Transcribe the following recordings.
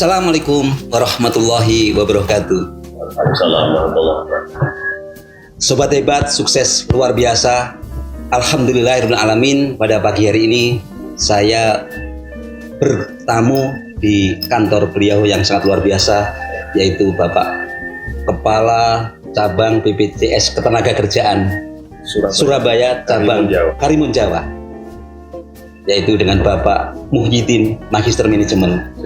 Assalamualaikum warahmatullahi wabarakatuh. Sobat hebat, sukses luar biasa. Alhamdulillahirrahmanirrahim. Pada pagi hari ini saya bertamu di kantor beliau yang sangat luar biasa, yaitu Bapak Kepala Cabang BPJS Ketenagakerjaan Surabaya Cabang Karimun Jawa, yaitu dengan Bapak Muhyiddin, Magister Manajemen.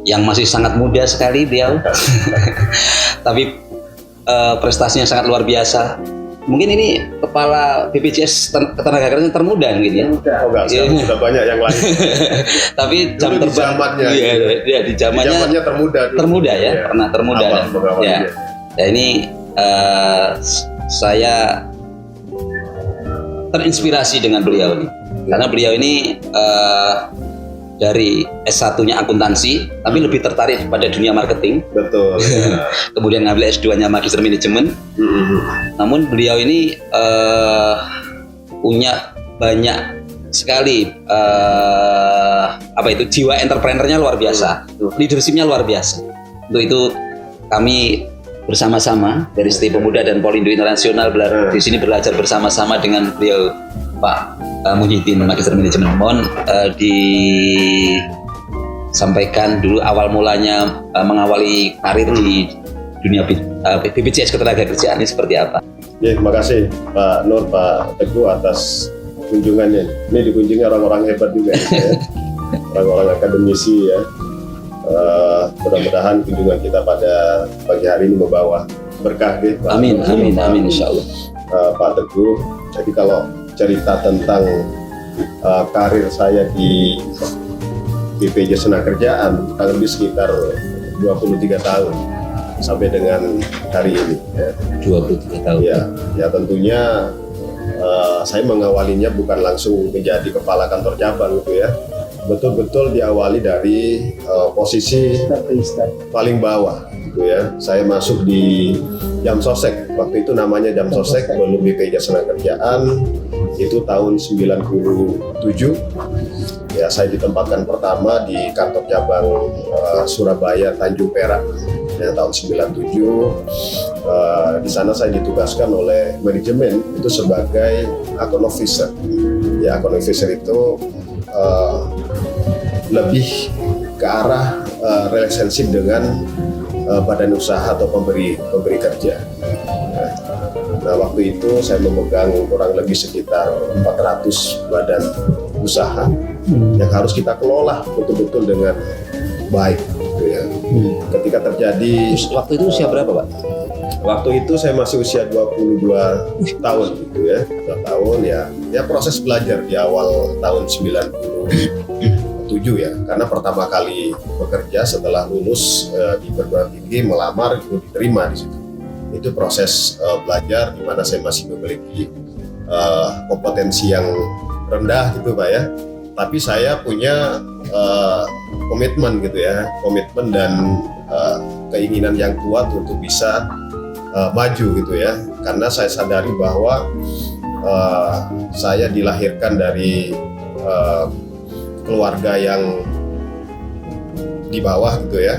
Yang masih sangat muda sekali beliau. Tapi prestasinya sangat luar biasa. Mungkin ini kepala BPJS Ketenagakerjaan termuda mungkin ya. Oh enggak, sudah banyak yang lain. Tapi jam dulu terbang di zamannya termuda. Termuda ya, pernah termuda. Ya. Ya ini saya terinspirasi dengan beliau ini. Karena beliau ini dari S1-nya akuntansi, tapi lebih tertarik pada dunia marketing. Betul. Ya. Kemudian ngambil S2-nya Magister Manajemen. Namun beliau ini punya banyak sekali jiwa entrepreneurnya luar biasa, leadershipnya luar biasa. Untuk itu kami bersama-sama dari ST Pemuda dan Polindo Internasional di sini belajar bersama-sama dengan beliau Pak Muhyiddin, Magister Manajemen. Mohon disampaikan dulu awal mulanya mengawali karir di dunia BPJS Ketenagakerjaan ini seperti apa? Ya, terima kasih Pak Nur, Pak Teguh atas kunjungannya. Ini dikunjungi orang-orang hebat juga ya. Orang-orang akademisi ya. Mudah-mudahan kunjungan kita pada pagi hari ini membawa berkah deh. Amin, insyaallah. Pak Teguh, jadi kalau cerita tentang karir saya di BPJS Ketenagakerjaan kurang lebih sekitar 23 tahun sampai dengan hari ini ya. 23 tahun. Ya tentunya saya mengawalinya bukan langsung menjadi kepala kantor cabang gitu ya. Betul-betul diawali dari posisi paling bawah gitu ya. Saya masuk di Jamsosek, waktu itu namanya Jamsosek, belum BPJS Ketenagakerjaan. Itu tahun 97 ya, saya ditempatkan pertama di kantor cabang Surabaya Tanjung Perak ya, tahun 97. Di sana saya ditugaskan oleh manajemen itu sebagai account officer ya. Account officer itu lebih ke arah relationship dengan badan usaha atau pemberi kerja. Nah, waktu itu saya memegang kurang lebih sekitar 400 badan usaha yang harus kita kelola betul-betul dengan baik gitu ya. Ketika terjadi Waktu itu usia berapa, Pak? Waktu itu saya masih usia 22 tahun gitu ya. 2 tahun ya proses belajar di awal tahun 97 ya. Karena pertama kali bekerja setelah lulus di perguruan tinggi, melamar gitu, diterima di situ. Itu proses belajar di mana saya masih memiliki kompetensi yang rendah gitu Pak ya. Tapi saya punya komitmen gitu ya, komitmen dan keinginan yang kuat untuk bisa maju gitu ya. Karena saya sadari bahwa saya dilahirkan dari keluarga yang di bawah gitu ya.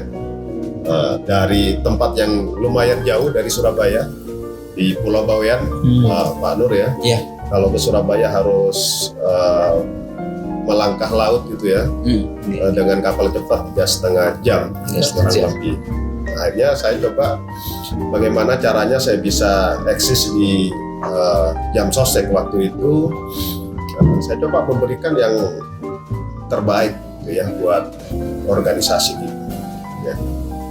Dari tempat yang lumayan jauh dari Surabaya, di Pulau Bawean, Pak Nur ya. Iya. Kalau ke Surabaya harus melangkah laut gitu ya, dengan kapal cepat 3,5 jam kurang lebih. Akhirnya saya coba bagaimana caranya saya bisa eksis di Jamsosek waktu itu. Saya coba memberikan yang terbaik gitu ya buat organisasi kita. Ya.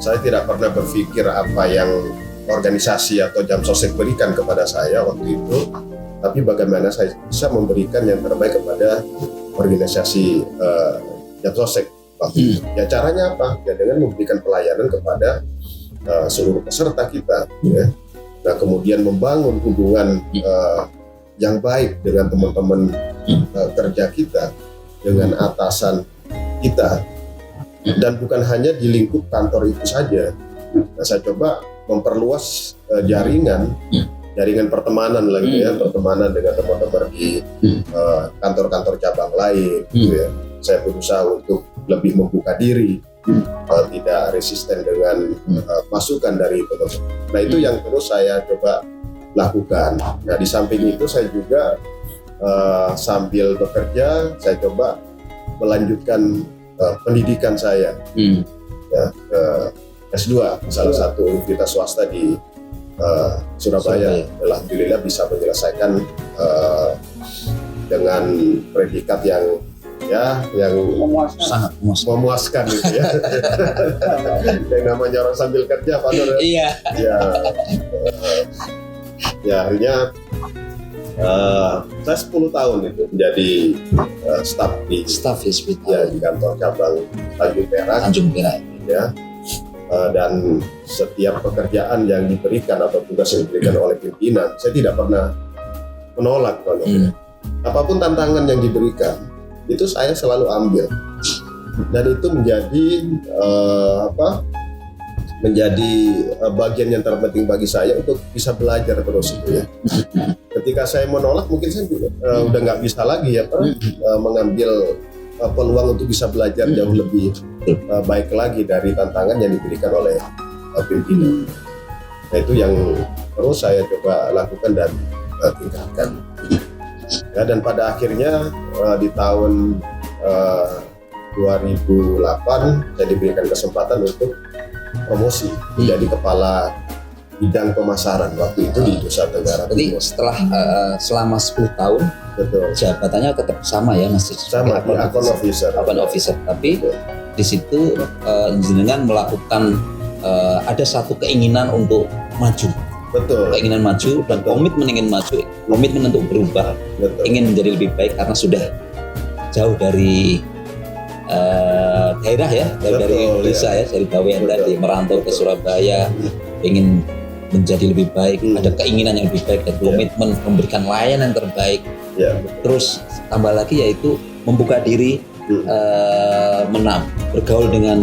Saya tidak pernah berpikir apa yang organisasi atau Jamsosek berikan kepada saya waktu itu, tapi bagaimana saya bisa memberikan yang terbaik kepada organisasi Jamsosek waktu itu. Ya caranya apa? Ya dengan memberikan pelayanan kepada seluruh peserta kita. Ya. Nah kemudian membangun hubungan yang baik dengan teman-teman kerja kita, dengan atasan kita. Dan bukan hanya di lingkup kantor itu saja. Nah, saya coba memperluas jaringan pertemanan lagi ya, pertemanan dengan teman-teman di kantor-kantor cabang lain gitu ya. Saya berusaha untuk lebih membuka diri tidak resisten dengan masukan dari teman-teman. Nah itu yang terus saya coba lakukan. Nah di samping itu saya juga sambil bekerja saya coba melanjutkan pendidikan saya ya, ke S2 salah satu universitas swasta di Surabaya. Alhamdulillah bisa menyelesaikan dengan predikat yang sangat memuaskan gitu ya. Yang namanya orang sambil kerja Pak Nur. Iya. Ya akhirnya saya 10 tahun itu menjadi staf di kantor cabang Tanjung Perak ya. Dan setiap pekerjaan yang diberikan atau tugas yang diberikan oleh pimpinan saya tidak pernah menolak Pak Nur. Apapun tantangan yang diberikan itu saya selalu ambil, dan itu menjadi bagian yang terpenting bagi saya untuk bisa belajar terus itu ya. Ketika saya menolak mungkin saya udah nggak bisa lagi ya Pak mengambil peluang untuk bisa belajar jauh lebih baik lagi dari tantangan yang diberikan oleh pimpinan. Nah itu yang terus saya coba lakukan dan tingkatkan. Ya, dan pada akhirnya di tahun 2008 saya diberikan kesempatan untuk promosi menjadi kepala bidang pemasaran waktu itu di Nusa Tenggara Timur. Jadi setelah selama 10 tahun Betul. jabatannya tetap sama ya masih Sama di account officer. Account officer, tapi Betul. di situ jenengan melakukan ada satu keinginan untuk maju. Betul. Keinginan maju dan komitmen ingin maju, komitmen untuk berubah, Betul. ingin menjadi lebih baik karena sudah jauh dari daerah ya, jauh dari Indonesia ya, dari Bawean tadi merantau ke Surabaya, ingin menjadi lebih baik, ada keinginan yang lebih baik dan komitmen memberikan layanan yang terbaik. Ya. Terus tambah lagi yaitu membuka diri, bergaul dengan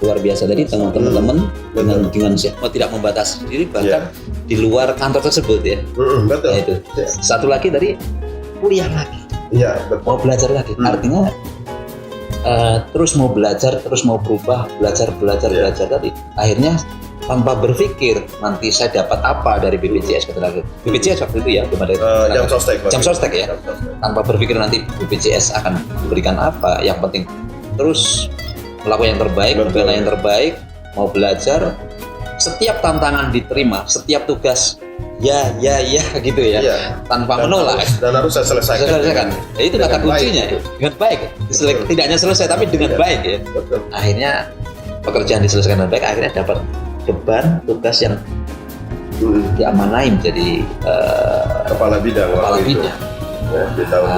luar biasa tadi teman-teman dengan tidak membatasi diri bahkan di luar kantor tersebut ya. Betul. Nah, itu. Satu lagi dari kuliah lagi. Iya, betul. Mau belajar lagi. Artinya terus mau belajar, terus mau berubah, belajar tadi. Akhirnya tanpa berpikir nanti saya dapat apa dari BPJS ketenaga. BPJS waktu itu ya belum ada jam sostek ya. Tanpa berpikir nanti BPJS akan memberikan apa, yang penting terus melakukan yang terbaik, membela yang terbaik, mau belajar, setiap tantangan diterima, setiap tugas ya gitu ya, tanpa menolak dan harus saya selesaikan. Ya, itu kata kuncinya ya. Dengan baik, tidak hanya selesai tapi dengan baik ya. Betul. Akhirnya pekerjaan diselesaikan dengan baik, akhirnya dapat beban tugas yang diamanai menjadi kepala bidang ya, di tahun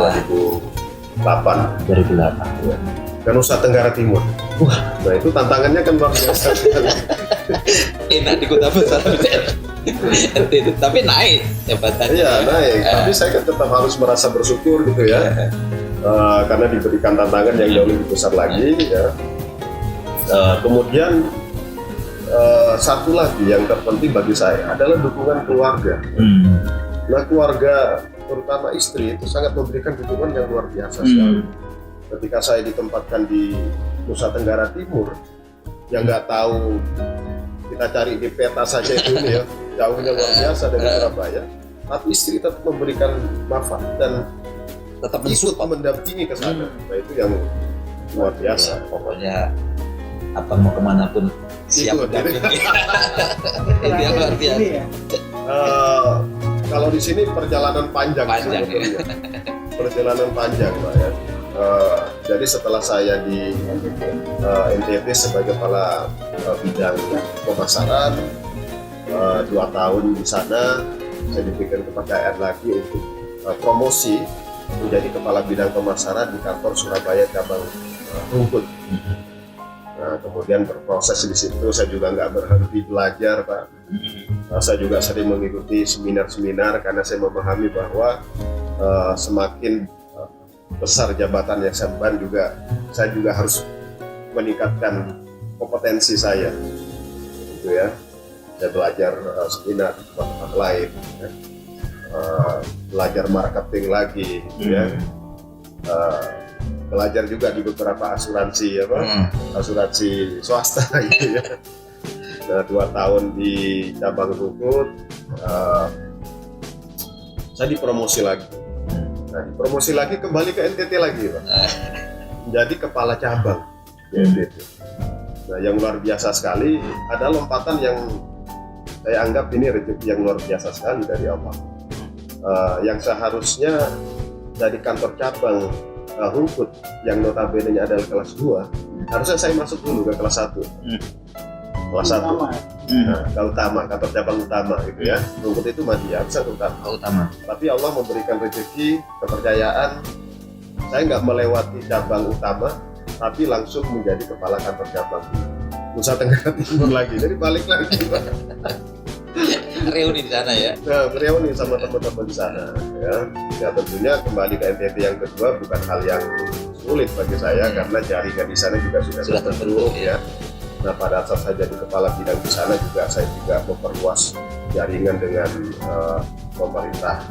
2008 ya. Ke Nusa Tenggara Timur. Nah itu tantangannya kan luar biasa. Enak di kota besar tapi naik jabatannya. Iya naik, tapi saya kan tetap harus merasa bersyukur gitu ya, karena diberikan tantangan yang jauh lebih besar lagi ya. Kemudian satu lagi yang terpenting bagi saya adalah dukungan keluarga. Nah keluarga terutama istri itu sangat memberikan dukungan yang luar biasa sekali. Ketika saya ditempatkan di Nusa Tenggara Timur, yang nggak tahu kita cari di peta saja itu ya, jauhnya luar biasa dari Surabaya, tapi istri tetap memberikan manfaat dan tetap ikut mendampingi ke sana. Nah itu yang luar biasa. Pokoknya apa mau kemana pun siap mendampingi. Itu yang luar biasa. Kalau di sini perjalanan panjang ya. Perjalanan panjang Pak ya. Jadi setelah saya di NTT sebagai kepala bidang pemasaran 2 tahun di sana, saya diberikan kepercayaan lagi untuk promosi menjadi kepala bidang pemasaran di kantor Surabaya cabang Rungkut. Nah, kemudian berproses di situ, saya juga nggak berhenti belajar Pak. Saya juga sering mengikuti seminar-seminar karena saya memahami bahwa semakin besar jabatan yang saya emban saya juga harus meningkatkan kompetensi saya, gitu ya. Saya belajar seminar di tempat-tempat lain, ya. Belajar marketing lagi, gitu ya. belajar juga di beberapa asuransi asuransi swasta gitu ya. Nah, 2 tahun di cabang Rungkut, saya dipromosi lagi. Nah, dipromosi lagi kembali ke NTT lagi, Pak. Menjadi kepala cabang di NTT. Nah, yang luar biasa sekali, ada lompatan yang saya anggap ini rezeki yang luar biasa sekali dari Allah. Yang seharusnya dari kantor cabang Rungkut yang notabene adalah kelas 2, harusnya saya masuk dulu ke kelas 1. Kelas 1. Nah, ke utama, kantor cabang utama gitu ya. Rungkut itu Madya, harusnya utama. Tapi Allah memberikan rezeki, kepercayaan. Saya nggak melewati cabang utama, tapi langsung menjadi kepala kantor cabang Nusa Tenggara Timur lagi. Jadi balik lagi, Pak. Reuni di sana ya. Nah, reuni sama teman-teman di sana ya. Ya tentunya kembali ke NTT yang kedua bukan hal yang sulit bagi saya karena jaringan di sana juga sudah terbentuk ya. Nah, pada saat saya jadi kepala bidang di sana juga saya memperluas jaringan dengan pemerintah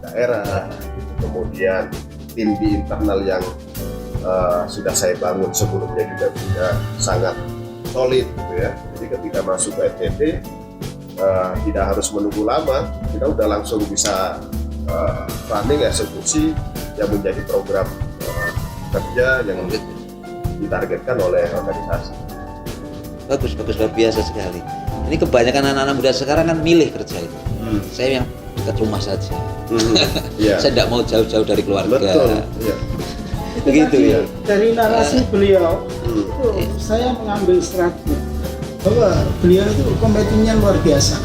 daerah, kemudian tim di internal yang sudah saya bangun sebelumnya juga sangat solid gitu ya. Jadi ketika masuk ke NTT tidak harus menunggu lama, kita udah langsung bisa running eksekusi yang menjadi program kerja yang ditargetkan oleh organisasi. Bagus, luar biasa sekali. Ini kebanyakan anak-anak muda sekarang kan milih kerja itu. Saya yang dekat rumah saja. Yeah. Saya tidak mau jauh-jauh dari keluarga. Betul. Yeah. Begitu ya. Dari narasi beliau, itu saya mengambil strategi bahwa beliau itu kompetennya luar biasa,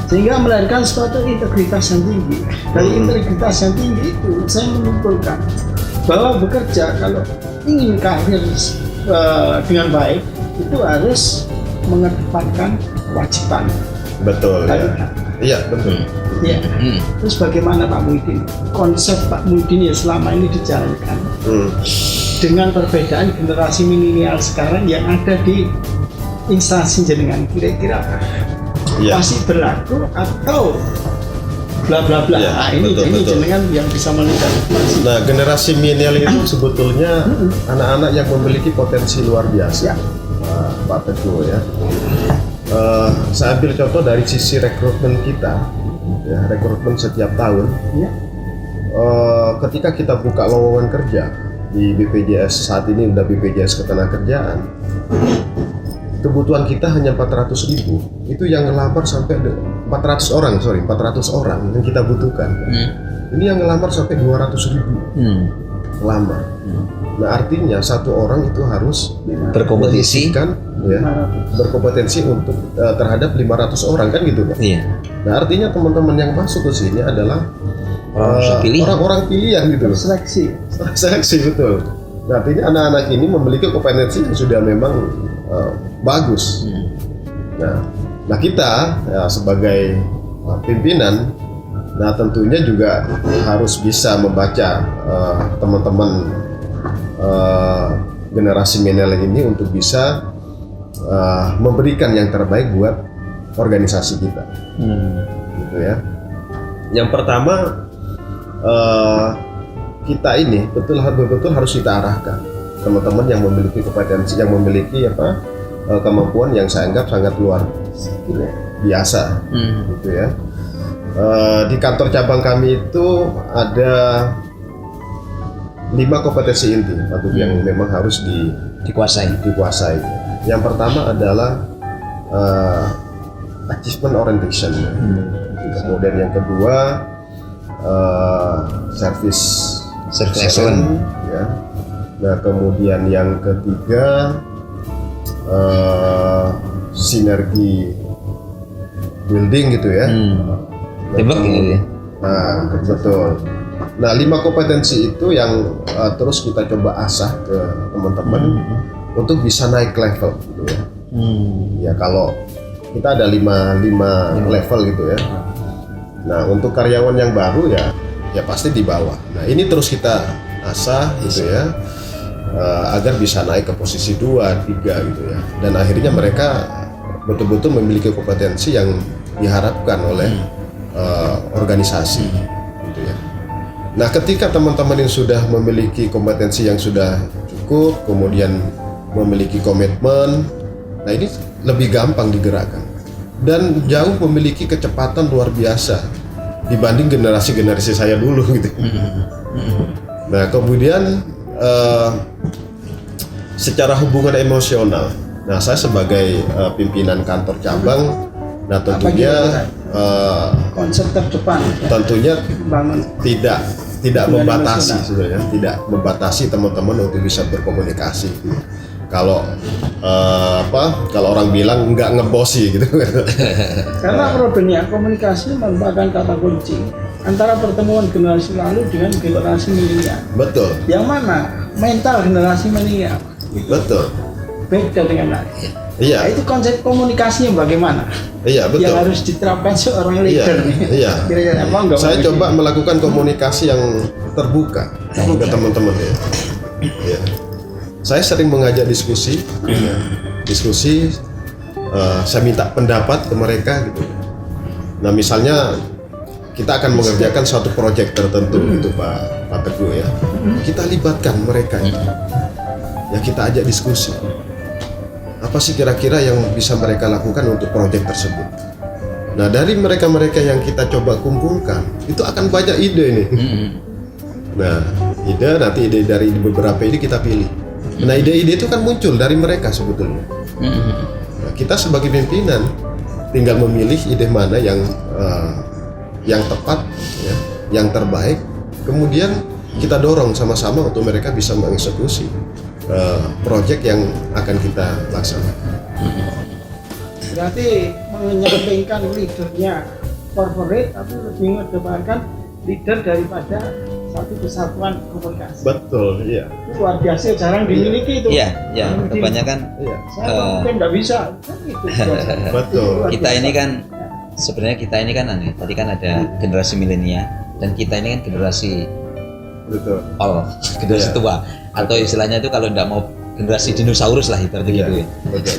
sehingga melahirkan suatu integritas yang tinggi. Dari integritas yang tinggi itu saya menyimpulkan bahwa bekerja kalau ingin karir dengan baik itu harus mengedepankan kewajiban. Betul ya. Iya betul. Ya. Terus bagaimana Pak Muhyiddin? Konsep Pak Muhyiddin yang selama ini dijalankan dengan perbedaan generasi milenial sekarang yang ada di instansi jenengan, kira-kira masih berlaku atau bla bla bla. Ya, nah, ini jenengan yang bisa melihat. Nah, generasi milenial itu sebetulnya anak-anak yang memiliki potensi luar biasa, Pak Teguh ya. Saya ambil contoh dari sisi rekrutmen kita, ya, rekrutmen setiap tahun. Ya. Ketika kita buka lowongan kerja di BPJS, saat ini udah BPJS Ketenagakerjaan, kebutuhan kita hanya 400.000. Itu yang ngelamar sampai 400 orang yang kita butuhkan. Ini yang ngelamar sampai 200.000 ngelamar. Nah, artinya satu orang itu harus berkompetisi berkompetensi untuk terhadap 500 orang kan gitu Pak. Iya. Nah, artinya teman-teman yang masuk ke sini adalah orang-orang pilihan gitu loh. Seleksi betul. Nah, artinya anak-anak ini memiliki kompetensi yang sudah memang bagus. Nah kita ya, sebagai pimpinan, nah tentunya juga harus bisa membaca teman-teman generasi milenial ini untuk bisa memberikan yang terbaik buat organisasi kita. Gitu ya. Yang pertama kita ini betul-betul harus kita arahkan teman-teman yang memiliki kompetensi, yang memiliki kemampuan yang saya anggap sangat luar biasa, gitu ya. Di kantor cabang kami itu ada 5 kompetensi inti yang memang harus dikuasai. Yang pertama adalah achievement orientation, kemudian yang kedua service excellence, ya. Nah, kemudian yang ketiga sinergi building gitu ya. Tembak gitu ya. Nah, betul. Nah, 5 kompetensi itu yang terus kita coba asah ke teman-teman untuk bisa naik level gitu ya. Ya kalau kita ada 5 level gitu ya. Nah, untuk karyawan yang baru ya pasti di bawah. Nah, ini terus kita asah gitu ya. Agar bisa naik ke posisi 2, 3 gitu ya. Dan akhirnya mereka betul-betul memiliki kompetensi yang diharapkan oleh organisasi gitu ya. Nah, ketika teman-teman yang sudah memiliki kompetensi yang sudah cukup, kemudian memiliki komitmen, nah ini lebih gampang digerakkan dan jauh memiliki kecepatan luar biasa dibanding generasi-generasi saya dulu gitu. Nah, kemudian secara hubungan emosional, nah saya sebagai pimpinan kantor cabang, nah tentunya konsep terdepan tentunya bangun tidak membatasi sebenarnya, tidak membatasi teman-teman untuk bisa berkomunikasi. Kalau kalau orang bilang nggak ngebosi gitu. karena problemnya komunikasi merupakan kata kunci antara pertemuan generasi lalu dengan generasi milenial. Betul, Yang mana mental generasi milenial betul. beda dengan lain. Iya, Nah, itu konsep komunikasinya bagaimana? iya betul. Yang harus diterapkan seorang leader nih. Iya. Kira-kira apa enggak? Saya coba melakukan komunikasi yang terbuka ke teman-teman ya. Iya. Saya sering mengajak diskusi, saya minta pendapat ke mereka gitu. Nah, misalnya kita akan mengerjakan suatu proyek tertentu gitu Pak Teguh ya. Kita libatkan mereka itu. Ya kita ajak diskusi. Apa sih kira-kira yang bisa mereka lakukan untuk proyek tersebut? Nah, dari mereka-mereka yang kita coba kumpulkan, itu akan banyak ide nih. Nah, nanti ide dari beberapa ide kita pilih. Nah, ide-ide itu kan muncul dari mereka sebetulnya. Nah, kita sebagai pimpinan tinggal memilih ide mana yang tepat, ya, yang terbaik. Kemudian kita dorong sama-sama untuk mereka bisa mengeksekusi proyek yang akan kita laksanakan. Berarti menyampingkan leadernya corporate, tapi lebih mengedepankan leader daripada satu kesatuan komunikasi. Betul, iya. Itu luar biasa, jarang dimiliki itu. Iya, kebanyakan Iya. Saya mungkin nggak bisa. Kan gitu. Betul. Luar kita biasa. ini kan sebenarnya kita ini kan aneh. Tadi kan ada generasi milenial dan kita ini kan generasi Betul. generasi Iya. tua atau istilahnya itu kalau nggak mau generasi dinosaurus lah ibaratnya Iya, gitu ya. betul.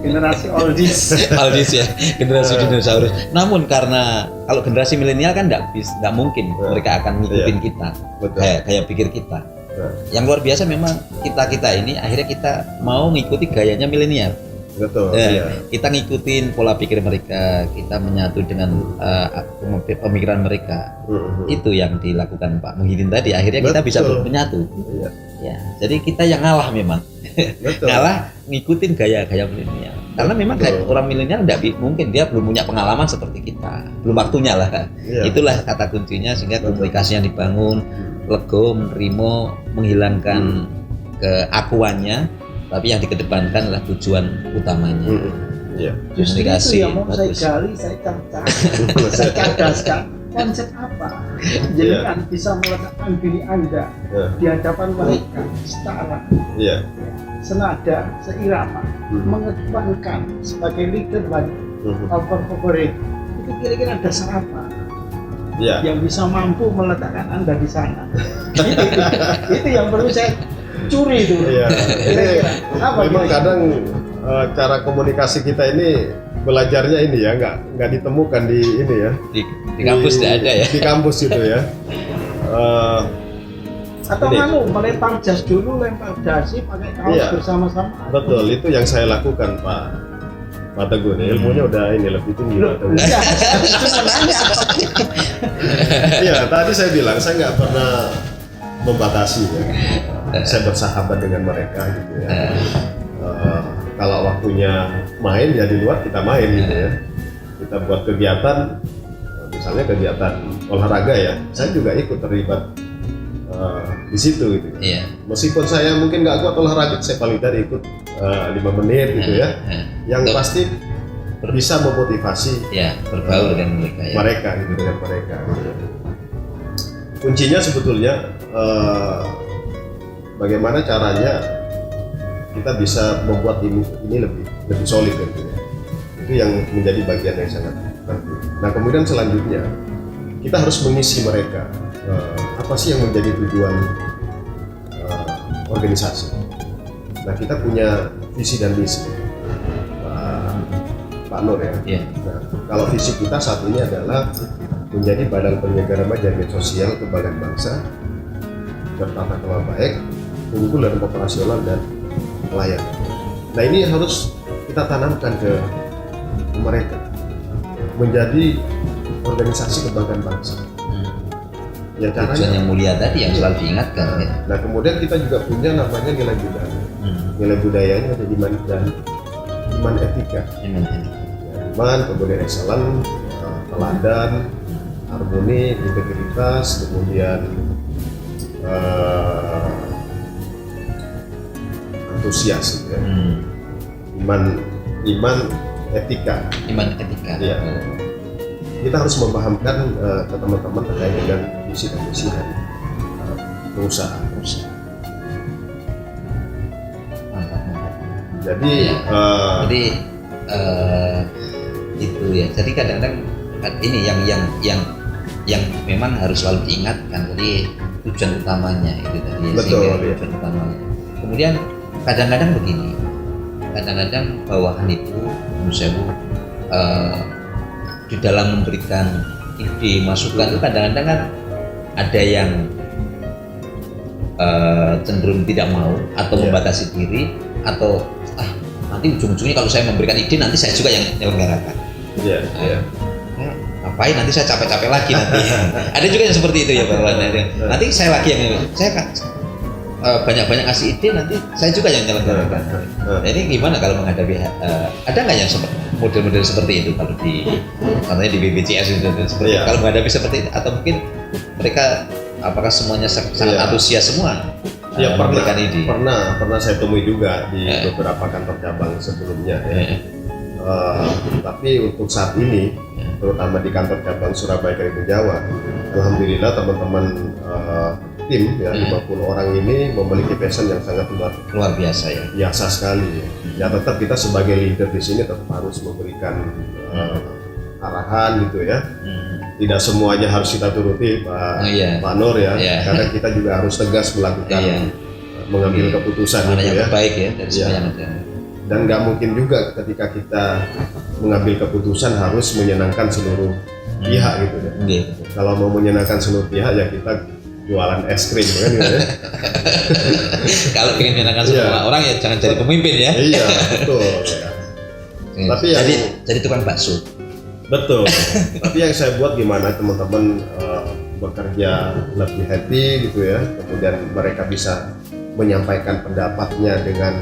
generasi oldies. Aldis ya, generasi dinosaurus. Namun karena kalau generasi milenial kan nggak mungkin mereka akan ngikutin kita, Betul. kayak pikir kita. Nah, Yang luar biasa memang kita ini akhirnya kita mau ngikuti gayanya milenial. betul. Ya, Iya. kita ngikutin pola pikir mereka, kita menyatu dengan pemikiran mereka. Itu yang dilakukan Pak Muhyiddin tadi. Akhirnya kita bisa Betul. menyatu. Iya. Ya, jadi kita yang ngalah memang. Betul. Ngalah ngikutin gaya-gaya milenial. Karena memang Betul. kayak orang milenial mungkin dia belum punya pengalaman seperti kita. Belum waktunya lah. Iya. Itulah kata kuncinya sehingga Betul. komunikasi yang dibangun, lego, menerima, menghilangkan keakuannya, tapi yang dikedepankan adalah tujuan utamanya. Iya. Justru Komunikasi, itu yang mau saya bagus. gali, saya cercah, saya cadaskan. Konsep apa? Jadi kan bisa meletakkan diri Anda Iya. di hadapan mereka setara, Iya. senada, seirama, mengedepankan sebagai leader bagi corporate. Itu kira-kira dasar apa Iya. yang bisa mampu meletakkan Anda di sana? itu yang perlu saya curi itu. Iya. Kira-kira apa? Memang kira-kira? kadang cara komunikasi kita ini belajarnya ini ya nggak ditemukan di ini ya. Di kampus tidak ada ya. Di kampus itu ya. Atau Ini. melempar jas dulu, lempar dasi pakai kaos Iya. bersama-sama. Betul, itu yang saya lakukan Pak Teguh. Nih, ilmunya udah ini lebih tinggi Pak Teguh. Iya, saya cuma nanya. Iya, tadi saya bilang saya nggak pernah membatasi ya. Saya bersahabat dengan mereka gitu ya. Kalau waktunya main ya di luar kita main gitu ya. Kita buat kegiatan, misalnya kegiatan olahraga ya. Saya juga ikut terlibat di situ gitu. Iya. Meskipun saya mungkin nggak kuat olahraga, saya paling tidak ikut 5 menit gitu ya. Yang Betul. pasti bisa memotivasi Ya, berbaur dengan mereka ya. mereka gitu dengan mereka. Kuncinya sebetulnya bagaimana caranya kita bisa membuat ini lebih solid gitu ya. Itu yang menjadi bagian yang sangat penting. Nah, kemudian selanjutnya kita harus mengisi mereka. Apa sih yang menjadi tujuan organisasi? Nah, kita punya visi dan misi, Pak Nur ya. Iya. Nah, kalau visi kita saat ini adalah menjadi badan penyelenggara jaminan sosial kebanggaan bangsa, bertata kelola baik, unggul dalam operasional dan pelayanan. Nah ini harus kita tanamkan ke mereka menjadi organisasi kebanggaan bangsa. Ya Tujuan caranya. yang mulia tadi yang selalu diingatkan. Ya. Nah kemudian kita juga punya namanya nilai budaya. Nilai budayanya ada iman dan iman etika. Ya, iman, kemudian excellent, teladan, harmoni, integritas, kemudian antusias, gitu ya. Iman, etika. Iman etika. Ya. Kita harus memahamkan ke teman-teman terkait dengan visi dan misi dari perusahaan. Mantap. Jadi, Jadi itu ya. Jadi kadang-kadang ini yang memang harus selalu diingatkan. Jadi tujuan utamanya itu tadi. Betul, sehingga ya. tujuan utamanya. Kemudian kadang-kadang begini. Kadang-kadang bawahan itu di dalam memberikan ide masukan itu kadang-kadang kan ada yang cenderung tidak mau atau membatasi diri atau nanti ujung-ujungnya kalau saya memberikan ide nanti saya juga yang menyelenggarakan. Iya. Ngapain nanti saya capek-capek lagi nanti. Ada juga yang seperti itu ya Pak. Nanti saya lagi yang banyak-banyak ngasih ide nanti saya juga yang menyelenggarakan. Jadi gimana kalau menghadapi ada nggak yang model-model seperti itu kalau katanya di BPJS itu seperti kalau menghadapi seperti itu atau mungkin mereka apakah semuanya sangat antusias semua Ya memberikan ide? pernah saya temui juga di beberapa kantor cabang sebelumnya ya. Tapi untuk saat ini terutama di kantor cabang Surabaya Karimun Jawa, alhamdulillah teman-teman tim ya 50 orang ini memiliki passion yang sangat Luar biasa ya. biasa sekali. Ya tetap kita sebagai leader di sini tetap harus memberikan arahan gitu ya. Tidak semuanya harus kita turuti Pak Nur ya. Karena kita juga harus tegas melakukan mengambil keputusan Mana gitu yang ya. terbaik ya dari semua yang ada. Dan nggak mungkin juga ketika kita mengambil keputusan harus menyenangkan seluruh pihak gitu ya. Kalau mau menyenangkan seluruh pihak ya kita jualan es krim kan gitu ya. Kalau ingin menyenangkan semua orang ya jangan jadi pemimpin ya. Iya betul ya. Tapi jadi tukang bakso. Betul. Tapi yang saya buat gimana teman-teman bekerja lebih happy gitu ya. Kemudian mereka bisa menyampaikan pendapatnya dengan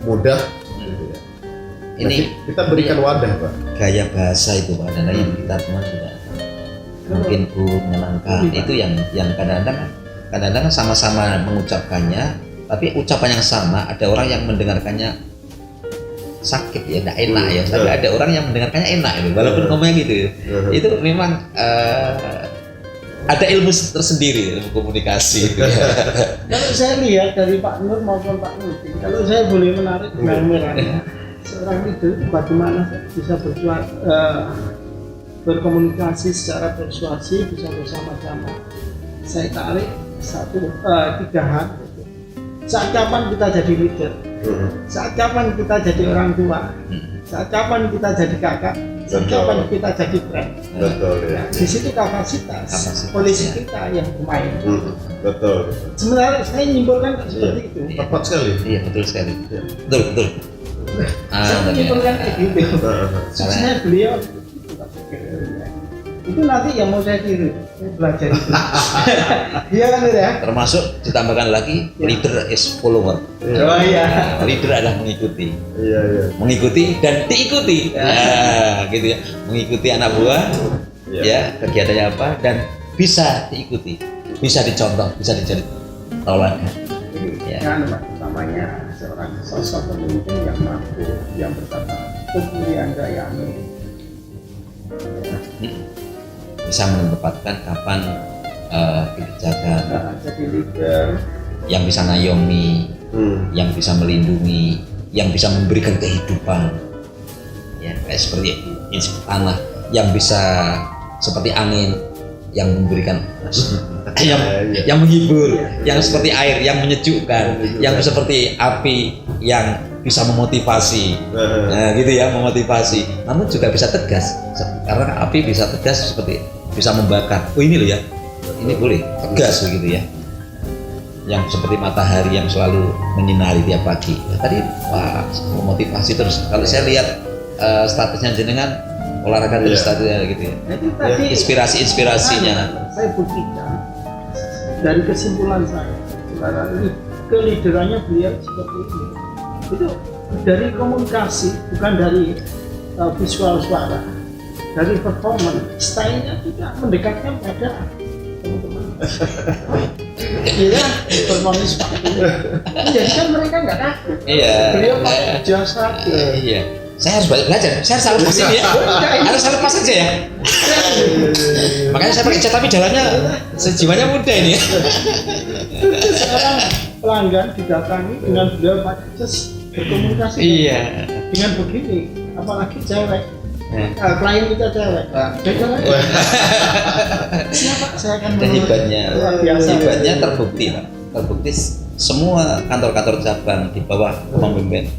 mudah gitu ya. Nah, Ini kita berikan wadah Pak. gaya bahasa itu Pak dan yang kita teman juga mungkin menyenangkan itu yang kadang-kadang sama-sama mengucapkannya tapi ucapan yang sama ada orang yang mendengarkannya sakit ya, tidak enak ya, tapi ada orang yang mendengarkannya enak itu walaupun ngomongnya gitu ya. Itu memang ada ilmu tersendiri ilmu komunikasi itu ya. Kalau saya lihat dari Pak Nur maupun Pak Nurdin, kalau saya boleh menarik gambarannya, seorang itu bagaimana bisa berkomunikasi secara persuasi, bisa bersama-sama. Saya tarik tiga hal. Saat kapan kita jadi leader? Saat kapan kita jadi orang tua? Saat kapan kita jadi kakak? Saat kapan kita jadi friend? Betul ya. Di situ kapasitas polisi kita yang bermain. Betul. Sebenarnya saya menyimpulkan seperti itu. Tepat sekali. Iya betul sekali. Betul. Saya menyimpulkan kayak gitu. Suksesnya beliau itu nanti yang mau saya tiru, saya belajar itu. Iya kan ya? Termasuk ditambahkan lagi leader is follower. Oh iya. Leader adalah mengikuti. Iya. Mengikuti dan diikuti. Nah, gitu ya. Mengikuti anak buah ya kegiatannya apa dan bisa diikuti, bisa dicontoh, bisa dijadi tauladan. Ya. Kan utamanya seorang sosok pemimpin yang mampu, yang berkata kemuliaan gayaan. Bisa menempatkan kapan kebijakan jadi leader yang bisa ngayomi, yang bisa melindungi, yang bisa memberikan kehidupan ya kayak seperti tanah yang bisa seperti angin yang memberikan yang menghibur, yang seperti air yang menyejukkan, yang seperti api yang bisa memotivasi, nah gitu ya, memotivasi. Namun juga bisa tegas, karena api bisa tegas seperti bisa membakar. Oh ini loh ya, ini boleh tegas begitu ya. Yang seperti matahari yang selalu menyinari tiap pagi. Nah, tadi wah memotivasi terus. Kalau saya lihat statusnya jenengan olahraga dari statusnya gitu ya. Jadi tadi Inspirasinya. saya buktikan dari kesimpulan saya, keliderannya beliau seperti ini. Itu dari komunikasi, bukan dari visual suara, dari performance, stylenya juga mendekatkan pada teman-teman. Iya, performance seperti ini. Jadi kan mereka nggak takut. Iya. Beliau pakai jasa. Iya. Saya harus balik belajar. Saya harus lepas ini ya. Harus saya lepas aja ya. Makanya saya pakai cat tapi jalannya sejiwanya muda ini. Sekarang pelanggan didatangi dengan beliau pakai jas berkomunikasi. Iya. Dengan begini, apalagi cewek. Klien kita cewek. Siapa? Saya akan Dan hebatnya, luar biasa. hebatnya terbukti Pak. Terbukti semua kantor-kantor cabang di bawah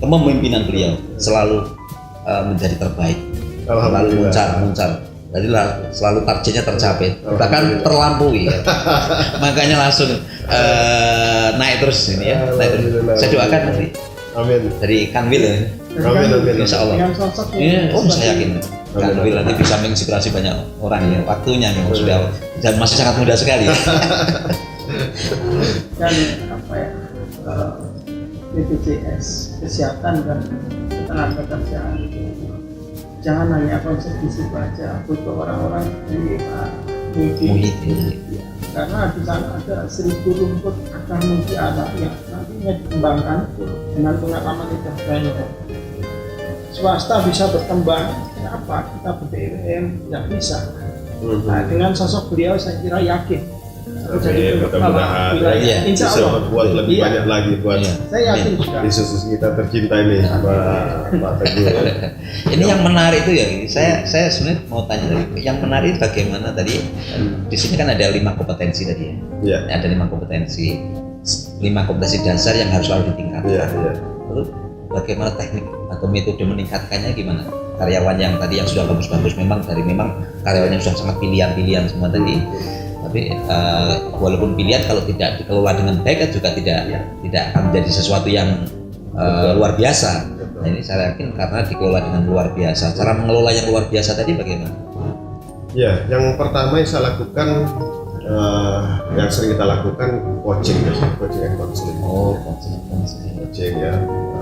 kepemimpinan beliau selalu menjadi terbaik, selalu muncar. Jadi selalu targetnya tercapai, bahkan terlampaui. Ya. Makanya langsung naik terus ini ya. Naik terus. Saya doakan nanti. Amin. Dari Kanwil ya. Amin. Insya Allah. Dengan sosok Iya, saya yakin Kanwil nanti bisa menginspirasi banyak orang ya. Waktunya memang sudah dan masih sangat muda sekali. dan apa ya, BPJS kesehatan dan ketenaga kerjaan itu jangan hanya konsep di situ aja, butuh orang-orang di Muhid. ya. Karena di sana ada 1000 rumput akar mutiara yang nantinya dikembangkan dengan pengalaman itu banyak. Swasta bisa berkembang, kenapa kita BUMN tidak bisa? Nah, dengan sosok beliau saya kira yakin. Amin, mudah-mudahan Iya. Insya bisa Allah. berbuat lebih Iya. banyak lagi buat Iya. Saya yakin juga. Yesus kita tercinta ini, Pak Teguh. Ini yang menarik itu ya, saya sebenarnya mau tanya tadi, yang menarik bagaimana tadi di sini kan ada 5 kompetensi tadi ya. Iya. Ada 5 kompetensi dasar yang harus selalu ditingkatkan. Iya. Lalu bagaimana teknik atau metode meningkatkannya gimana? Karyawan yang tadi yang sudah bagus-bagus memang karyawan yang sudah sangat pilihan semua tadi. Tapi walaupun pilihan kalau tidak dikelola dengan baik kan juga tidak akan menjadi sesuatu yang luar biasa. Nah, ini saya yakin karena dikelola dengan luar biasa. Cara mengelola yang luar biasa tadi bagaimana? Ya, yang pertama yang saya lakukan, yang sering kita lakukan coaching and counseling. Oh, Coaching ya.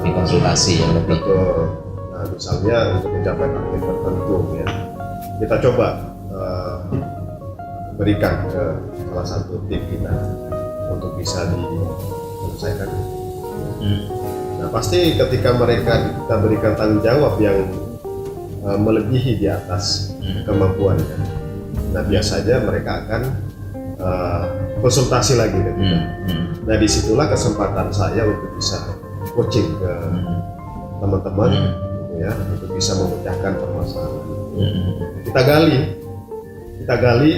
konsultasi yang lebih. Betul. Nah, misalnya untuk mencapai target tertentu ya, kita coba berikan ke salah satu tim kita untuk bisa diselesaikan. Nah, pasti ketika kita berikan tanggung jawab yang melebihi di atas kemampuan kan. Nah, biasanya mereka akan konsultasi lagi ke kita. Nah, disitulah kesempatan saya untuk bisa coaching ke teman-teman gitu ya, untuk bisa memecahkan permasalahan. Kita gali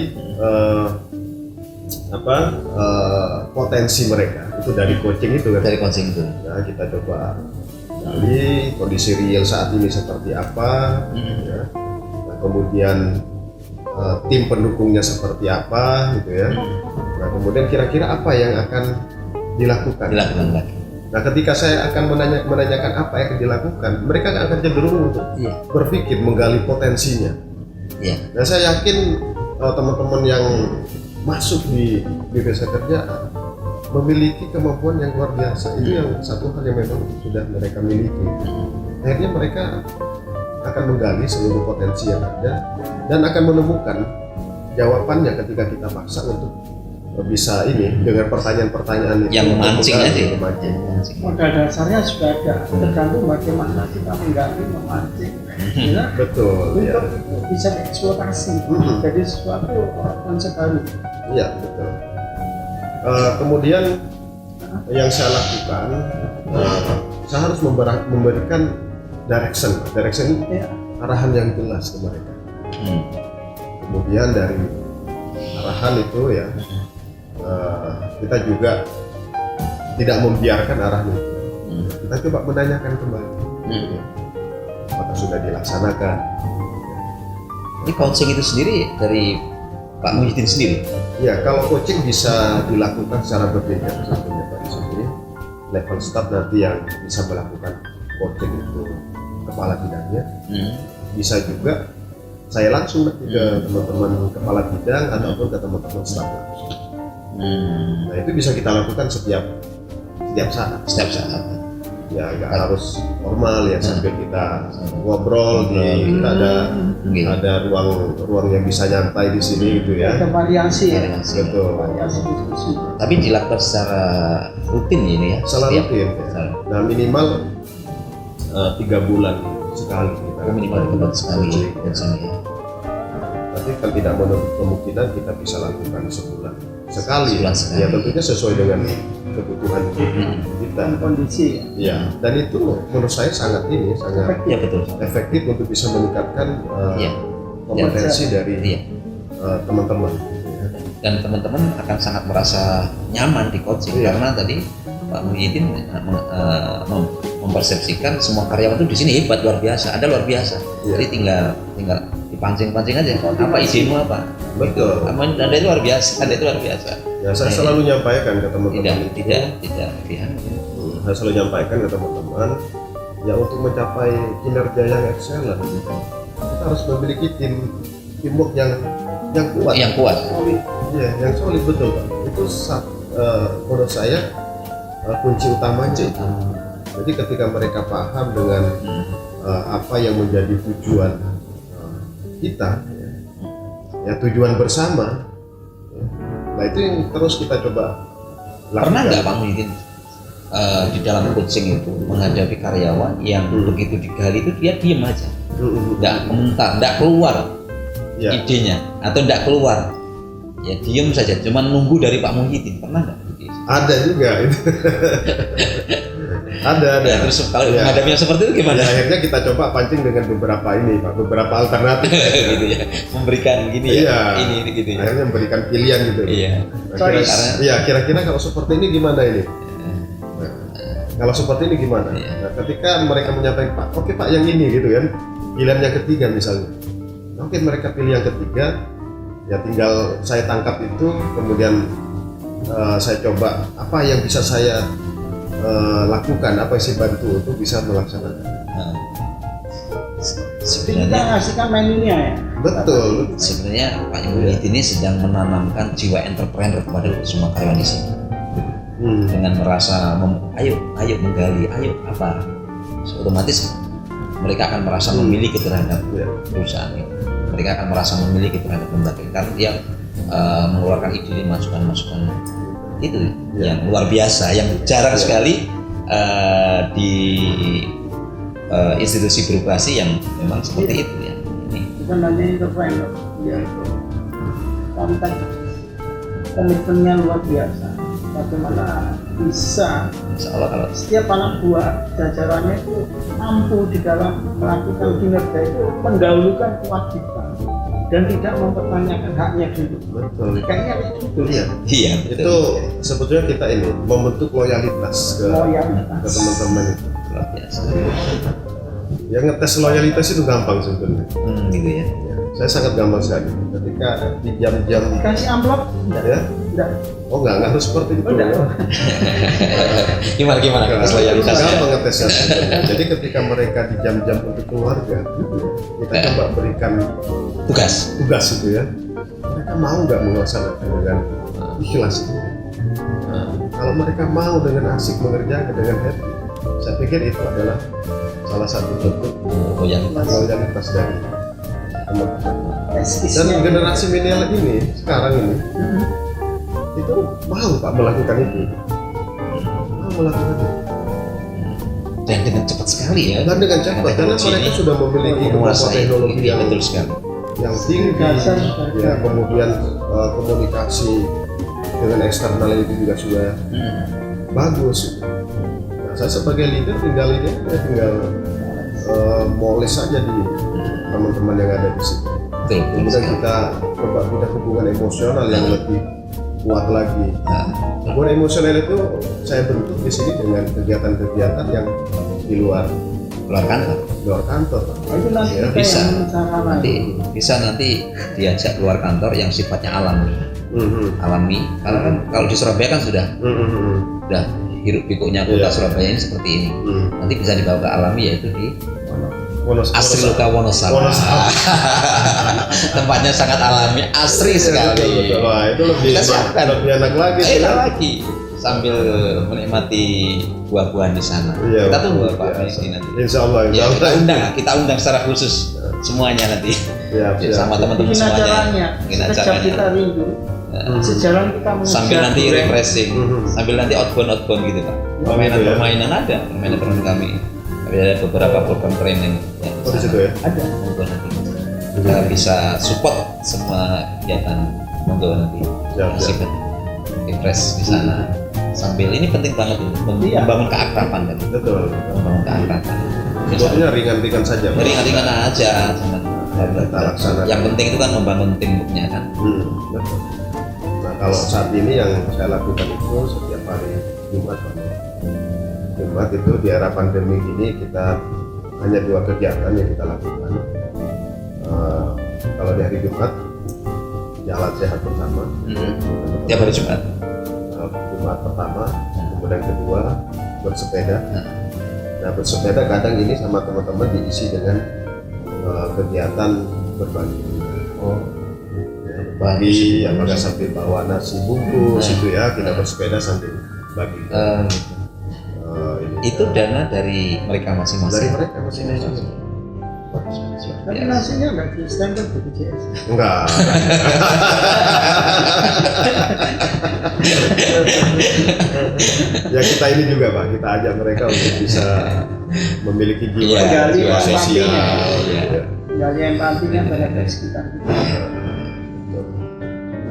potensi mereka itu dari coaching itu kan. Dari coaching itu. Nah, kita coba gali kondisi real saat ini seperti apa, ya. Nah, kemudian tim pendukungnya seperti apa, gitu ya. Nah, kemudian kira-kira apa yang akan dilakukan lagi. Nah, ketika saya akan menanyakan apa yang akan dilakukan, mereka akan cenderung untuk berpikir menggali potensinya. Nah, saya yakin teman-teman yang masuk di desa kerjaan memiliki kemampuan yang luar biasa. Itu yang satu hal yang memang sudah mereka miliki. Akhirnya mereka akan menggali seluruh potensi yang ada dan akan menemukan jawabannya ketika kita paksa untuk bisa ini dengan pertanyaan-pertanyaan itu yang memancing aja. Modal dasarnya sudah ada, tergantung bagaimana kita menggali, memancing. Ya, Betul. untuk bisa eksploitasi jadi sesuatu konsep baru. Iya, betul. Kemudian yang saya lakukan, saya harus memberikan direction arahan yang jelas ke mereka. Kemudian dari arahan itu ya, kita juga tidak membiarkan arahan itu. Kita coba menanyakan kembali apakah sudah dilaksanakan. Ini coaching itu sendiri dari Pak Muhyiddin sendiri? Ya, kalau coaching bisa dilakukan secara berbeda sebetulnya Pak di sini. Level staff nanti yang bisa melakukan coaching itu kepala bidangnya. Bisa juga saya langsung nanti ke teman-teman kepala bidang ataupun ke teman-teman staff langsung. Nah, itu bisa kita lakukan setiap saat. Setiap saat. Ya, nggak harus formal ya, sambil kita ngobrol di kita ada ruang yang bisa nyantai di sini gitu ya. Ada variasi ya. Betul. Variasi diskusi. Tapi dilakukan secara rutin ini ya? Salah rutin ya. Nah, minimal 3 bulan sekali kita. Minimal 3 bulan sekali coaching ya. Tapi kan tidak menutup kemungkinan kita bisa lakukan sebulan sekali. Ya, tentunya sesuai dengan kebutuhan kita. Dan kondisi ya. Ya, dan itu menurut saya sangat Ya betul. efektif untuk bisa meningkatkan kompetensi dari teman-teman. Dan teman-teman akan sangat merasa nyaman di coaching karena tadi Pak Muhyiddin mempersepsikan semua karyawan itu di sini hebat, luar biasa, ada luar biasa. Jadi tinggal dipancing-pancing aja. Apa idemu apa? Betul. Anda itu luar biasa, Anda itu luar biasa. Ya, saya selalu nyampaikan ke teman-teman. Tidak. Saya selalu nyampaikan ke teman-teman, ya untuk mencapai kinerja yang excellent, kita harus memiliki teamwork yang kuat. Yang kuat. Iya, yang solid, betul Pak. Itu menurut saya kunci utamanya. Jadi ketika mereka paham dengan apa yang menjadi tujuan kita, ya tujuan bersama, nah itu yang terus kita coba lakukan. Pernah nggak Pak Muhyiddin di dalam coaching itu menghadapi karyawan yang begitu digali itu dia diem aja, nggak komentar, nggak keluar idenya atau nggak keluar, ya diem saja, cuma nunggu dari Pak Muhyiddin? Pernah nggak? Ada juga itu. ada. Ya, terus kalau menghadapinya seperti itu gimana? Ya, akhirnya kita coba pancing dengan beberapa alternatif. Gitu ya, memberikan gini ya, ini gitu ya. Akhirnya memberikan pilihan gitu. Iya. Nah, kira-kira kalau seperti ini gimana ini? Kalau seperti ini gimana? Nah, ketika mereka menyampaikan, Pak, oke Pak yang ini gitu kan, pilihan yang ketiga misalnya. Oke, mereka pilih yang ketiga, ya tinggal saya tangkap itu, kemudian saya coba apa yang bisa saya lakukan, apa yang saya bantu untuk bisa melaksanakan. Kita ngasihkan menunya ya. Betul. Sebenarnya Pak Muhyiddin ini sedang menanamkan jiwa entrepreneur kepada semua karyawan di sini. Dengan merasa ayo menggali, ayo apa, otomatis mereka akan merasa memiliki terhadap perusahaan ini. Mereka akan merasa memiliki terhadap lembaga karena dia mengeluarkan ide, masukan itu yang luar biasa, yang jarang sekali di institusi birokrasi yang memang seperti itu ya. Ini bukan hanya entrepreneur, ya konteks komitmennya luar biasa. Bagaimana bisa Insya Allah kalau setiap anak buah jajarannya itu mampu di dalam melakukan kinerja itu mendahulukan kewajiban dan tidak mempertanyakan haknya dulu. Betul. Kayaknya itu. iya Itu sebetulnya kita ini membentuk loyalitas ke teman-teman itu. luar biasa. Ya, ngetes loyalitas itu gampang sebetulnya. Gitu ya. Saya sangat gampang sekali. Ketika di jam-jam Kasih amplop ya, enggak. oh nggak harus seperti itu. Gimana Gampang loyalitasnya? ngetesnya. Jadi ketika mereka di jam-jam untuk keluarga, kita coba berikan Tugas. itu ya. Mereka mau nggak melaksanakan dengan ikhlas? Kalau mereka mau dengan asik mengerjakan dengan happy, saya pikir itu adalah salah satu bentuk loyalitas dari teman-teman. Dan generasi milenial ini sekarang ini itu mau Pak melakukan itu, Dan dengan cepat sekali ya. dan dengan cepat karena mereka sudah memiliki kemampuan teknologi yang betul sekali. yang tinggi, ya kemudian komunikasi dengan eksternal itu juga sudah bagus. Nah, saya sebagai leader tinggal moles saja di teman-teman yang ada di situ. Betul Kemudian sekali. kita coba punya hubungan emosional yang lebih kuat lagi. Gangguan emosional itu saya bentuk di sini dengan kegiatan-kegiatan yang di luar Kantor. Nah, itu nanti Ya, kita bisa. yang mencaranya. Nanti diajak keluar kantor yang sifatnya alami. Karena kan kalau di Surabaya kan sudah hiruk pikuknya kota Iya. Surabaya ini seperti ini. Nanti bisa dibawa ke alami, yaitu di Asri Luka Wonosalam. Tempatnya sangat alami, asri sekali. Betul. Wah, itu lebih Kita siapkan. lebih enak lagi. Enak lagi sambil menikmati buah-buahan di sana. Iya, Kita tunggu luar Pak biasa. Rizky nanti. Insya Allah. Ya, kita undang secara khusus semuanya nanti. Ya, Sama teman-teman Bikin semuanya. acaranya, Bikin sekejap acaranya. kita rindu. Sejalan kita mengejar Sambil nanti durian. refreshing, sambil nanti outbound gitu Pak. Permainan ada, permainan kami. Tapi ada beberapa program training. Oh, di situ ya. Ada. Monggo nanti kita bisa support semua kegiatan. Monggo nanti Siap. kasih refresh di sana. Sambil ini penting banget ini, Iya. membangun keakraban kan. Betul. Membangun keakraban. Sebetulnya ringan-ringan saja. Pak. Ringan-ringan aja, jangan. Kita laksanakan. Yang penting itu kan membangun teamworknya kan. Betul. Nah, kalau saat ini yang saya lakukan itu setiap hari Jumat, Pak. Jumat itu di era pandemi ini kita hanya 2 kegiatan yang kita lakukan. Kalau di hari Jumat jalan sehat bersama. Tiap hari Jumat. Jumat pertama, kemudian kedua bersepeda. Nah, bersepeda kadang ini sama teman-teman diisi dengan kegiatan berbagi. Ya, berbagi, apakah sambil bawa nasi bungkus itu ya, kita bersepeda sambil bagi. Ini. Itu dana dari mereka Dari masing-masing. mereka masing-masing. Tapi Biasa. nasinya nggak di standar BPJS. Enggak. Ya kita ini juga Pak, kita ajak mereka untuk bisa memiliki jiwa, Iya, jiwa jiwa sosial. empatinya. Gitu ya. Nggak ada empatinya pada sekitar kita.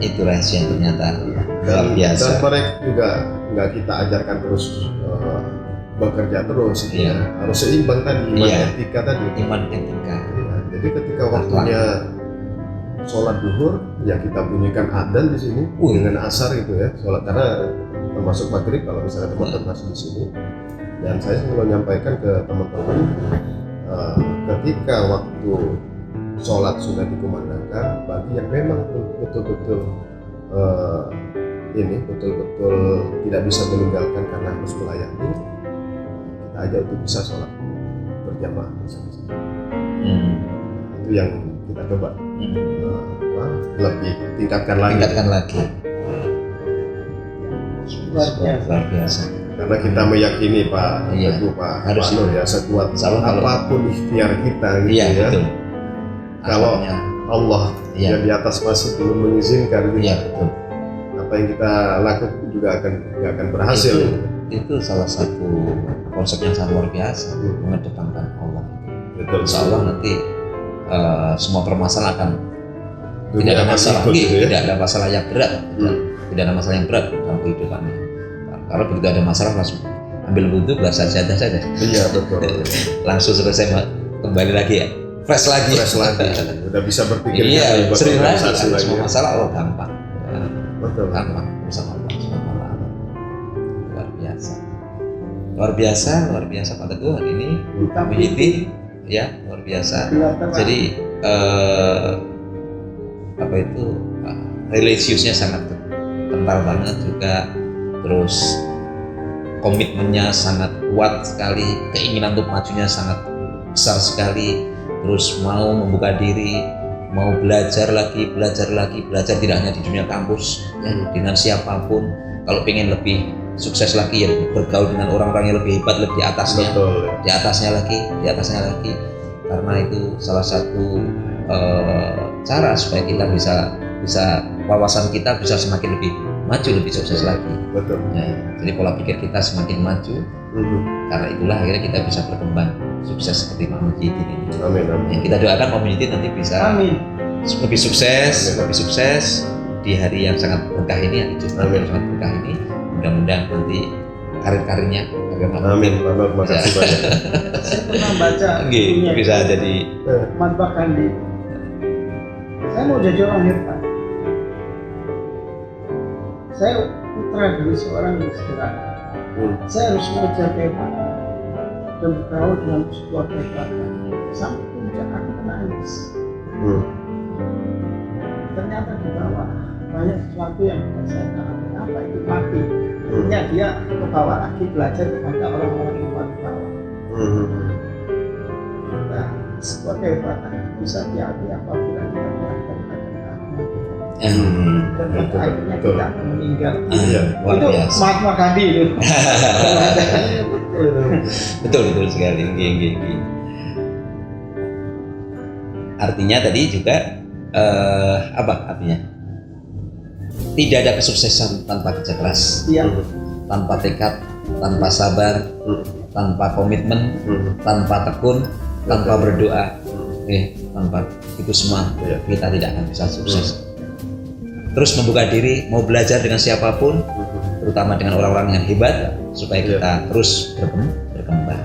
Itu rahasia yang ternyata luar Dan biasa. mereka juga nggak kita ajarkan terus bekerja terus, gitu Iya. ya. Harus seimbang tadi, iman Iya. etika tadi. Iman etika. Ya, jadi ketika waktunya sholat duhur, ya kita bunyikan adzan di sini dengan asar itu ya, sholat karena termasuk maghrib kalau misalnya teman-teman masih di sini. Dan saya selalu menyampaikan ke teman-teman, ketika waktu sholat sudah dikumandangkan, bagi yang memang betul-betul betul-betul tidak bisa meninggalkan karena harus melayani, kita ajak untuk bisa sholat berjamaah bersama-sama. Itu yang kita coba lebih tingkatkan lagi. Luar biasa. Luar biasa. Karena kita meyakini Pak Iya. Teguh, Pak Harus Nur ya, sekuat Insya Allah kalau- apapun ikhtiar kita gitu Iya, ya. betul. Kalau Asalnya, Allah Iya. yang di atas masih belum mengizinkan gitu, iya betul. apa yang kita lakukan juga nggak akan berhasil. Itu salah satu konsep yang sangat luar biasa, mengedepankan Allah. Betul. Insya Allah nanti semua permasalahan akan Dunia tidak ada akan masalah, ikut gitu ya. tidak ada masalah yang berat, tidak ada masalah yang berat dalam kehidupannya. Kalau begitu ada masalah langsung ambil wudhu, bahasa saja saja, Iya betul. langsung selesai kembali lagi ya, fresh lagi. Fresh lagi, udah bisa berpikir Iya, buat sering lagi. organisasi lagi. Semua masalah Allah gampang, Betul. gampang bersama Allah Subhanahu wa Ta'ala. Luar biasa Pak Teguh hari ini. Muhyiddin, ya luar biasa. Jadi apa itu religiusnya sangat kental banget juga, terus komitmennya sangat kuat sekali, keinginan untuk majunya sangat besar sekali, terus mau membuka diri, mau belajar lagi, belajar tidak hanya di dunia kampus ya, dengan siapapun. Kalau pengen lebih sukses lagi ya bergaul dengan orang-orang yang lebih hebat, lebih di atasnya. Betul. Di atasnya lagi, karena itu salah satu cara supaya kita bisa wawasan kita bisa semakin lebih maju, lebih sukses lagi. Betul. Ya, jadi pola pikir kita semakin maju, karena itulah akhirnya kita bisa berkembang sukses seperti Pak Muhyiddin ini. Amin. Ya, kita doakan Pak Muhyiddin nanti bisa Amin. lebih sukses di hari yang sangat berkah ini, hari Jumat yang sangat berkah ini. Mudah-mudahan nanti karir-karirnya Amin. Terima kasih banyak. Saya pernah baca bukunya bisa jadi Mahatma Gandhi. Saya mau jadi orang hebat. saya putra dari seorang yang sederhana. Saya harus mengejar kehebatan dan bergaul dengan sebuah kehebatan sampai puncak aku menangis. Ternyata di bawah banyak sesuatu yang tidak saya tahu. Apa itu mati? Akhirnya dia ke bawah lagi belajar kepada orang-orang yang paling bawah. Nah, sebuah kehebatan bisa diakui apabila kita melakukan dan akhirnya kita akan meninggal. Luar Itu biasa. Mahatma Gandhi itu. Betul sekali. Nggih. Artinya tadi juga apa artinya? Tidak ada kesuksesan tanpa kerja keras, Iya. tanpa tekad, tanpa sabar, tanpa komitmen, tanpa tekun, tanpa berdoa, tanpa itu semua kita tidak akan bisa sukses. Terus membuka diri, mau belajar dengan siapapun, terutama dengan orang-orang yang hebat, supaya kita terus berkembang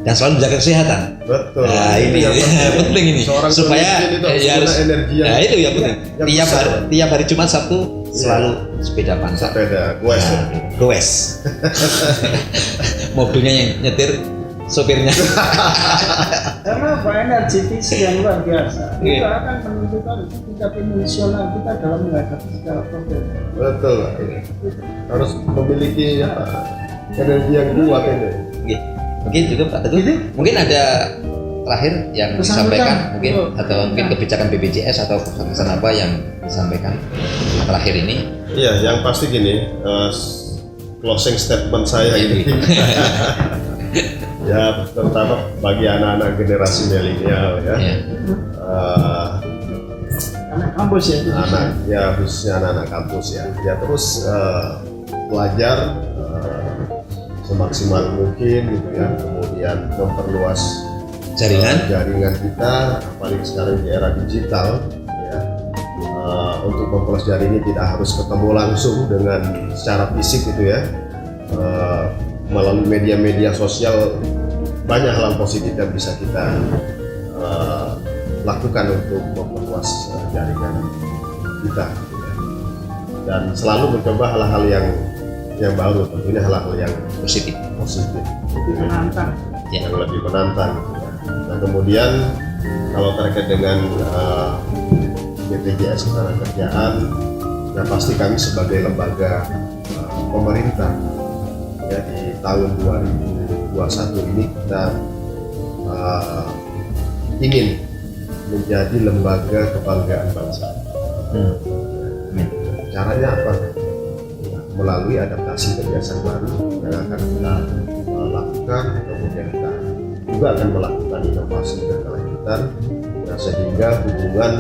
dan selalu menjaga kesehatan. Betul. Nah ini penting ini Seorang supaya pemimpin itu harus harus punya energi yang, nah itu yang penting. yang besar. Tiap hari Jumat Sabtu selalu sepeda pantat. Sepeda, goes. Goes. Mobilnya yang nyetir sopirnya. Karena apa, energi fisik yang luar biasa itu Iya. akan menentukan tingkat emosional kita dalam menghadapi segala problem. Betul. Harus memiliki energi yang kuat ini. Oke. Mungkin juga Pak Teguh. Mungkin ada terakhir yang Pesan-pesan. disampaikan mungkin Betul. atau mungkin kebijakan BPJS atau pesan apa yang disampaikan terakhir ini. Iya, yang pasti gini, closing statement saya ini. Ya, terutama bagi anak-anak generasi milenial ya. Ya. Anak kampus ya. Khususnya anak-anak kampus ya. Ya terus belajar semaksimal mungkin gitu ya. Kemudian memperluas jaringan kita, apalagi sekarang di era digital ya. Untuk memperluas jaringan tidak harus ketemu langsung dengan secara fisik gitu ya. Melalui media-media sosial banyak hal positif yang bisa kita lakukan untuk memperluas jaringan kita gitu ya. Dan selalu mencoba hal-hal yang baru, tentunya hal-hal yang Positif. Menantang. yang lebih menantang gitu ya. Nah kemudian kalau terkait dengan BPJS Ketenagakerjaan, ya pasti kami sebagai lembaga pemerintah ya di tahun 2021 ini kita ingin menjadi lembaga kebanggaan bangsa. Caranya apa? Ya, melalui adaptasi kebiasaan baru yang akan kita lakukan, kemudian kita juga akan melakukan inovasi berkelanjutan, ya, sehingga hubungan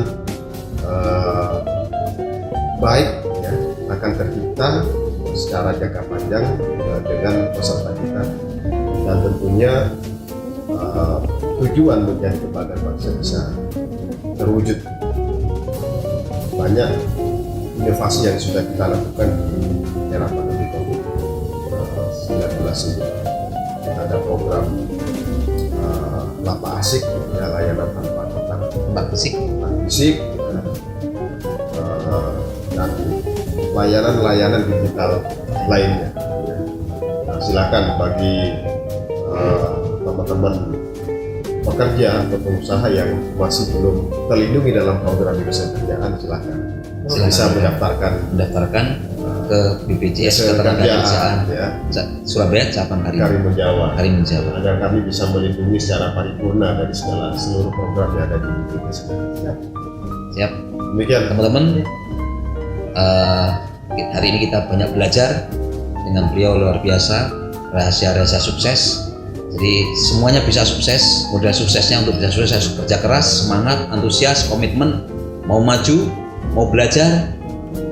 baik ya, akan tercipta secara jangka panjang dengan peserta kita, dan tentunya tujuan menjadi kebanggaan bangsa bisa terwujud. Banyak inovasi yang sudah kita lakukan di era pandemi COVID-19 ini. Ada program Lapa Asik, ya, layanan tanpa kontak, Tempat fisik. dan layanan digital lainnya. Nah, silakan bagi teman-teman pekerja atau pengusaha yang masih belum terlindungi dalam program Indonesia Kerjaan, silakan bisa mendaftarkan ke BPJS Ketenagakerjaan ya, Surabaya Cabang Karimun Jawa, agar kami bisa melindungi secara paripurna dari seluruh program yang ada di BPJS. Siap. Demikian Teman-teman, hari ini kita banyak belajar dengan beliau, luar biasa, rahasia-rahasia sukses. Jadi semuanya bisa sukses. Modal suksesnya untuk bisa sukses harus kerja keras, semangat, antusias, komitmen, mau maju, mau belajar,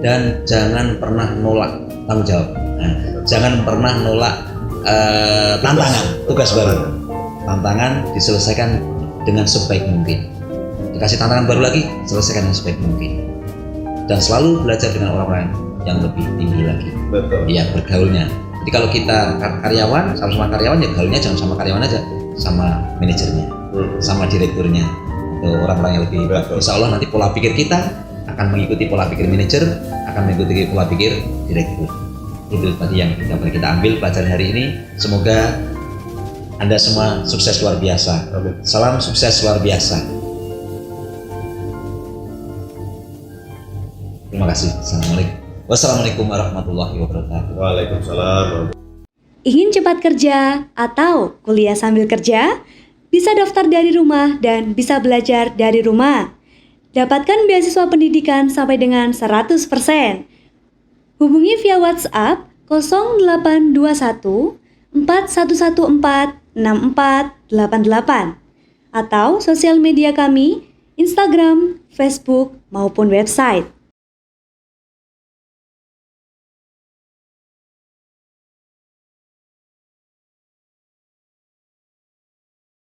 dan jangan pernah nolak tanggung jawab. Nah, jangan pernah nolak tantangan, tugas baru. Tantangan diselesaikan dengan sebaik mungkin. Dikasih tantangan baru lagi, selesaikan dengan sebaik mungkin. Dan selalu belajar dengan orang-orang yang lebih tinggi lagi. betul. Iya, bergaulnya. Jadi kalau kita karyawan, sama-sama karyawan, ya gaulnya jangan sama karyawan aja, sama manajernya, sama direkturnya, atau orang-orang yang lebih hebat. Betul. Insya Allah nanti pola pikir kita akan mengikuti pola pikir manajer, akan mengikuti pola pikir direktur. Itu tadi yang dapat kita ambil pelajaran hari ini. Semoga Anda semua sukses luar biasa. Amin. Salam sukses luar biasa. Terima kasih. Assalamualaikum. Wassalamualaikum warahmatullahi wabarakatuh. Waalaikumsalam. Ingin cepat kerja atau kuliah sambil kerja? Bisa daftar dari rumah dan bisa belajar dari rumah. Dapatkan beasiswa pendidikan sampai dengan 100%. Hubungi via WhatsApp 0821 4114 6488 atau sosial media kami, Instagram, Facebook, maupun website.